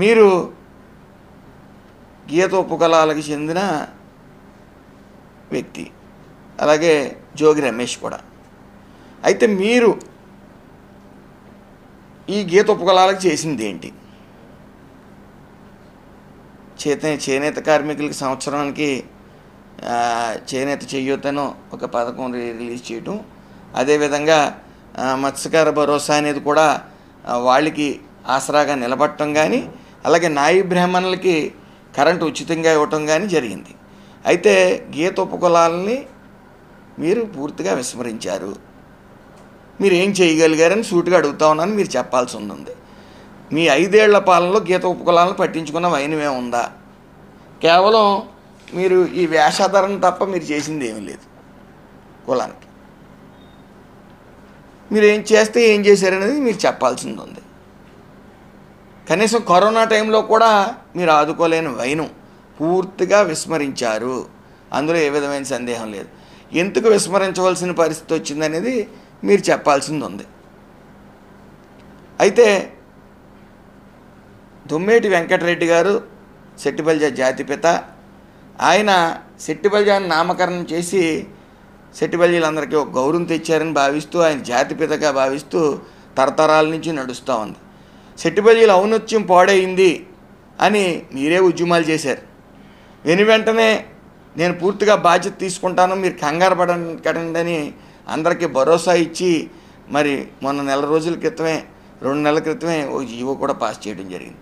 మీరు గీతోపకులాలకు చెందిన వ్యక్తి, అలాగే జోగి రమేష్ కూడా. అయితే మీరు ఈ గీతోపకులాలకు చేసింది ఏంటి? చేనేత కార్మికులకి సంవత్సరానికి చేనేత చెయ్యొద్దనో ఒక పథకం రిలీజ్ చేయటం, అదేవిధంగా మత్స్యకార భరోసా అనేది కూడా వాళ్ళకి ఆసరాగా నిలబడటం కానీ, అలాగే నాయి బ్రాహ్మణులకి కరెంటు ఉచితంగా ఇవ్వటం కానీ జరిగింది. అయితే గీతోపకులాలని మీరు పూర్తిగా విస్మరించారు. మీరు ఏం చేయగలిగారని సూటిగా అడుగుతా ఉన్నాను. మీరు చెప్పాల్సి ఉంది. మీ 5 ఏళ్ల పాలనలో గీతోపకులాలను పట్టించుకున్న వైనమే ఉందా? కేవలం మీరు ఈ వేషాధారణ తప్ప మీరు చేసింది ఏమీ లేదు. కులానికి మీరు ఏం చేస్తే ఏం చేశారనేది మీరు చెప్పాల్సింది ఉంది. కనీసం కరోనా టైంలో కూడా మీరు ఆదుకోలేని వైనం పూర్తిగా విస్మరించారు. అందులో ఏ విధమైన సందేహం లేదు. ఎందుకు విస్మరించవలసిన పరిస్థితి వచ్చిందనేది మీరు చెప్పాల్సింది ఉంది. అయితే దుమ్మేటి వెంకటరెడ్డి గారు సెట్టిబల్జ జాతిపిత. ఆయన సెట్టిబల్జాని నామకరణం చేసి సెట్టిబల్జీలందరికీ ఒక గౌరవం తెచ్చారని భావిస్తూ, ఆయన జాతిపితగా భావిస్తూ తరతరాల నుంచి నడుస్తూ ఉంది. సెట్టిబల్జీల ఔన్నత్యం పాడైంది అని మీరే ఉద్యమాలు చేశారు. వెంటనే నేను పూర్తిగా బాధ్యత తీసుకుంటాను, మీరు కంగారు పడండి అని అందరికీ భరోసా ఇచ్చి, మరి మొన్న 2 నెలల క్రితమే ఓ జీవో కూడా పాస్ చేయడం జరిగింది.